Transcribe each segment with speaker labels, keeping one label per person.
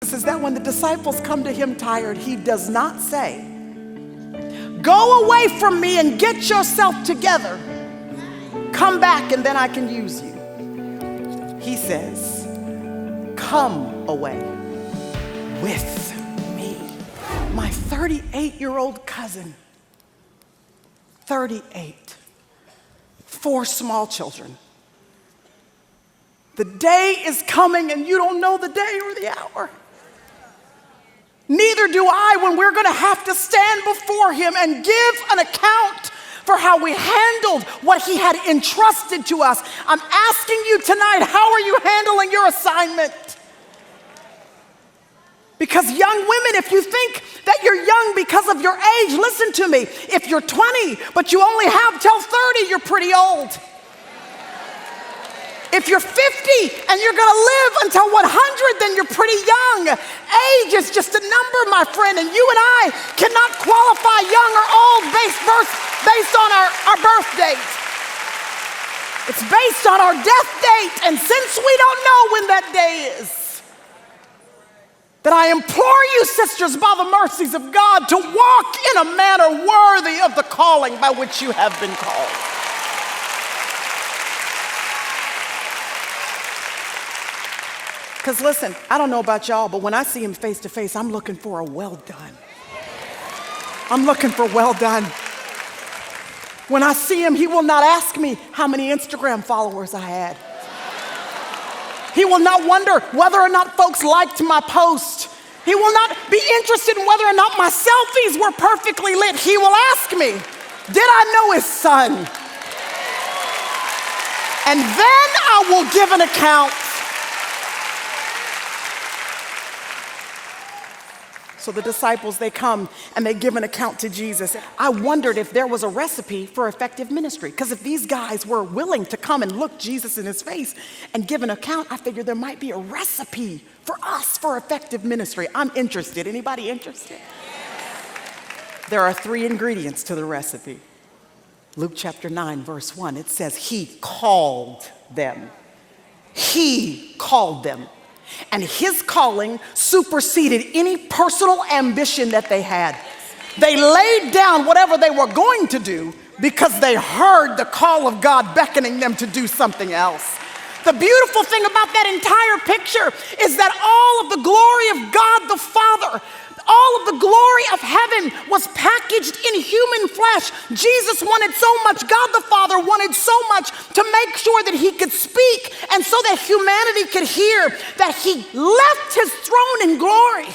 Speaker 1: Jesus is that when the disciples come to him tired, he does not say, go away from me and get yourself together. Come back and then I can use you. He says, come away with me. My 38-year-old cousin, 38, 4 small children. The day is coming and you don't know the day or the hour. Neither do I when we're going to have to stand before him and give an account for how we handled what he had entrusted to us. I'm asking you tonight, how are you handling your assignment? Because young women, if you think that you're young because of your age, listen to me. If you're 20, but you only have till 30, you're pretty old. If you're 50 and you're gonna live until 100, then you're pretty young. Age is just a number, my friend, and you and I cannot qualify young or old based on our birth date. It's based on our death date, and since we don't know when that day is, that I implore you, sisters, by the mercies of God, to walk in a manner worthy of the calling by which you have been called. Because listen, I don't know about y'all, but when I see him face to face, I'm looking for a well done. I'm looking for well done. When I see him, he will not ask me how many Instagram followers I had. He will not wonder whether or not folks liked my post. He will not be interested in whether or not my selfies were perfectly lit. He will ask me, did I know his son? And then I will give an account. So the disciples, they come and they give an account to Jesus. I wondered if there was a recipe for effective ministry. Because if these guys were willing to come and look Jesus in his face and give an account, I figured there might be a recipe for us for effective ministry. I'm interested. Anybody interested? There are 3 ingredients to the recipe. Luke chapter 9, verse 1, it says, he called them. He called them. And his calling superseded any personal ambition that they had. They laid down whatever they were going to do because they heard the call of God beckoning them to do something else. The beautiful thing about that entire picture is that all of the glory of God the Father, all of the glory of heaven was packaged in human flesh. Jesus wanted so much, God the Father wanted so much to make sure that he could speak and so that humanity could hear that he left his throne in glory,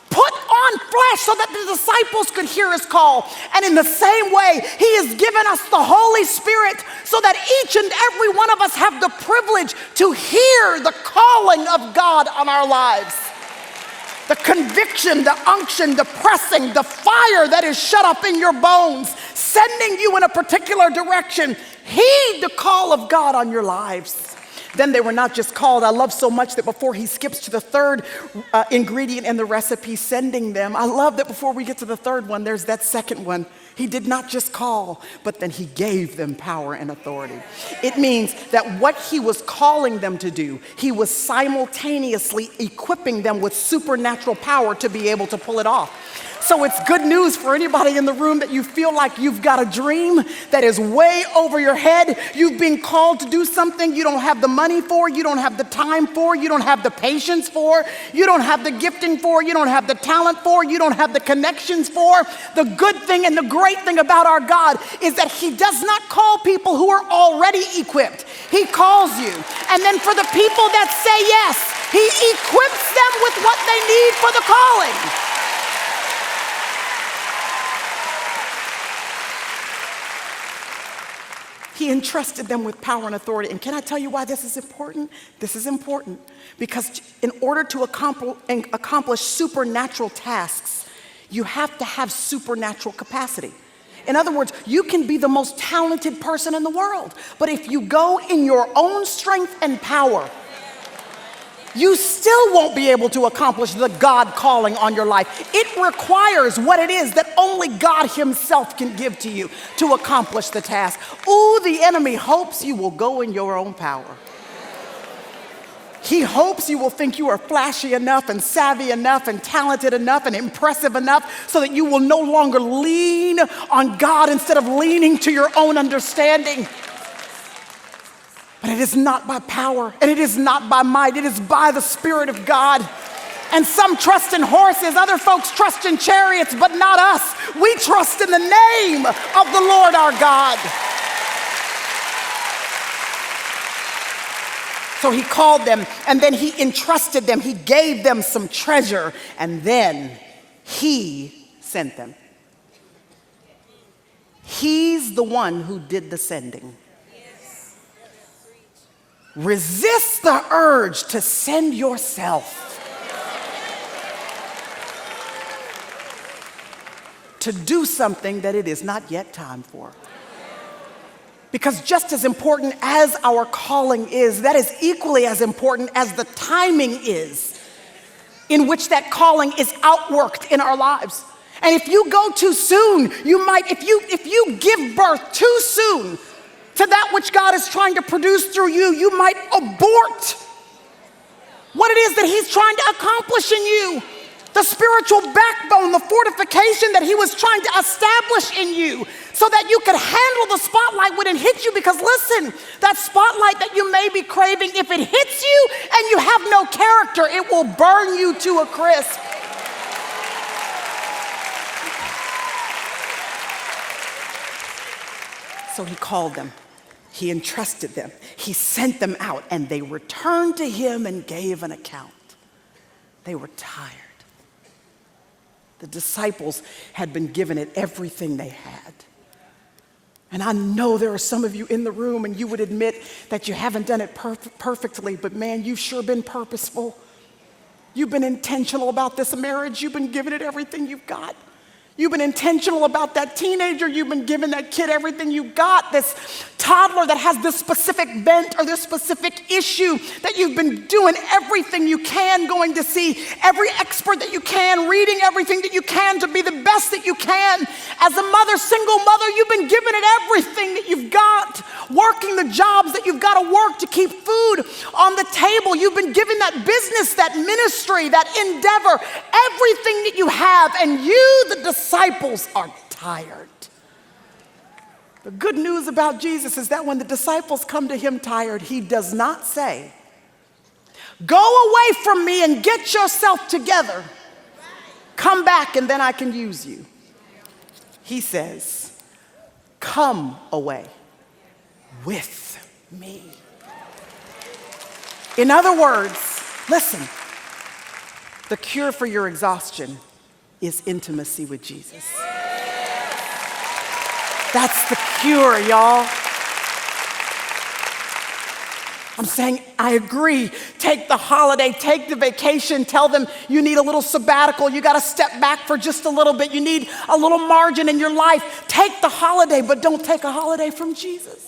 Speaker 1: put on flesh so that the disciples could hear his call. And in the same way, he has given us the Holy Spirit so that each and every one of us have the privilege to hear the calling of God on our lives. The conviction, the unction, the pressing, the fire that is shut up in your bones, sending you in a particular direction. Heed the call of God on your lives. Then they were not just called. I love so much that before he skips to the 3rd ingredient in the recipe, sending them. I love that before we get to the 3rd one, there's that 2nd one. He did not just call, but then he gave them power and authority. It means that what he was calling them to do, he was simultaneously equipping them with supernatural power to be able to pull it off. So it's good news for anybody in the room that you feel like you've got a dream that is way over your head. You've been called to do something you don't have the money for, you don't have the time for, you don't have the patience for, you don't have the gifting for, you don't have the talent for, you don't have the connections for. The good thing and the great thing about our God is that he does not call people who are already equipped. He calls you. And then for the people that say yes, he equips them with what they need for the calling. He entrusted them with power and authority. And can I tell you why this is important? This is important because in order to accomplish supernatural tasks, you have to have supernatural capacity. In other words, you can be the most talented person in the world, but if you go in your own strength and power, you still won't be able to accomplish the God calling on your life. It requires what it is that only God himself can give to you to accomplish the task. Ooh, the enemy hopes you will go in your own power. He hopes you will think you are flashy enough and savvy enough and talented enough and impressive enough so that you will no longer lean on God instead of leaning to your own understanding. But it is not by power, and it is not by might. It is by the Spirit of God. And some trust in horses, other folks trust in chariots, but not us. We trust in the name of the Lord our God. So he called them, and then he entrusted them. He gave them some treasure, and then he sent them. He's the one who did the sending. Resist the urge to send yourself. To do something that it is not yet time for. Because just as important as our calling is, that is equally as important as the timing is in which that calling is outworked in our lives. And if you go too soon, you might, if you give birth too soon to that which God is trying to produce through you, you might abort what it is that he's trying to accomplish in you. The spiritual backbone, the fortification that he was trying to establish in you so that you could handle the spotlight when it hits you. Because listen, that spotlight that you may be craving, if it hits you and you have no character, it will burn you to a crisp. So he called them, he entrusted them, he sent them out, and they returned to him and gave an account. They were tired. The disciples had been given it everything they had. And I know there are some of you in the room and you would admit that you haven't done it perfectly, but man, you've sure been purposeful. You've been intentional about this marriage. You've been giving it everything you've got. You've been intentional about that teenager. You've been giving that kid everything you got. This toddler that has this specific bent or this specific issue that you've been doing everything you can, going to see every expert that you can, reading everything that you can to be the best that you can. As a mother, single mother, you've been giving it everything that you've got, working the jobs that you've got to work to keep food on the table. You've been giving that business, that ministry, that endeavor, everything that you have, and you, the disciples, are tired. The good news about Jesus is that when the disciples come to him tired, he does not say, "Go away from me and get yourself together. Come back and then I can use you." He says, "Come away with me." In other words, listen, the cure for your exhaustion is intimacy with Jesus. That's the cure, y'all. I'm saying, I agree. Take the holiday, take the vacation, tell them you need a little sabbatical. You got to step back for just a little bit. You need a little margin in your life. Take the holiday, but don't take a holiday from Jesus.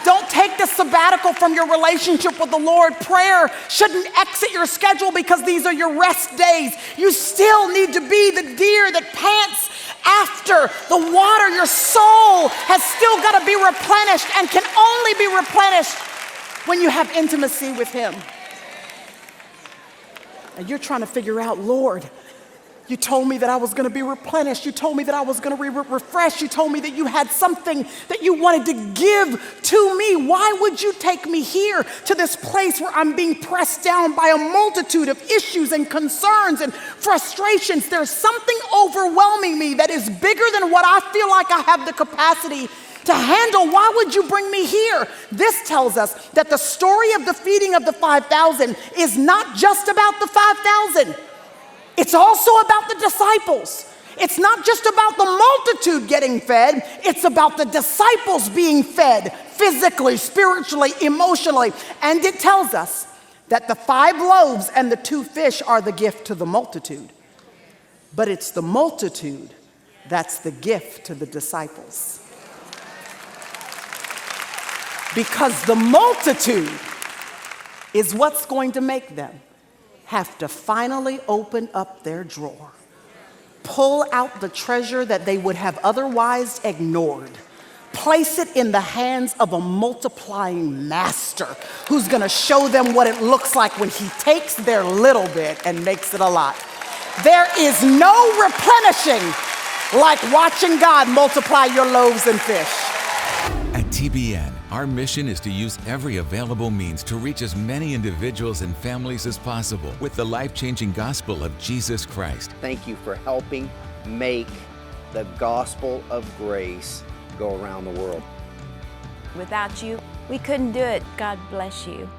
Speaker 1: Don't take the sabbatical from your relationship with the Lord. Prayer shouldn't exit your schedule because these are your rest days. You still need to be the deer that pants after the water. Your soul has still got to be replenished and can only be replenished when you have intimacy with him. And you're trying to figure out, Lord, you told me that I was going to be replenished. You told me that I was going to be refreshed. You told me that you had something that you wanted to give to me. Why would you take me here to this place where I'm being pressed down by a multitude of issues and concerns and frustrations? There's something overwhelming me that is bigger than what I feel like I have the capacity to handle. Why would you bring me here? This tells us that the story of the feeding of the 5,000 is not just about the 5,000. It's also about the disciples. It's not just about the multitude getting fed. It's about the disciples being fed physically, spiritually, emotionally. And it tells us that the 5 loaves and the 2 fish are the gift to the multitude. But it's the multitude that's the gift to the disciples. Because the multitude is what's going to make them have to finally open up their drawer, pull out the treasure that they would have otherwise ignored, place it in the hands of a multiplying master who's going to show them what it looks like when he takes their little bit and makes it a lot. There is no replenishing like watching God multiply your loaves and fish.
Speaker 2: At TBN, our mission is to use every available means to reach as many individuals and families as possible with the life-changing gospel of Jesus Christ.
Speaker 3: Thank you for helping make the gospel of grace go around the world.
Speaker 4: Without you, we couldn't do it. God bless you.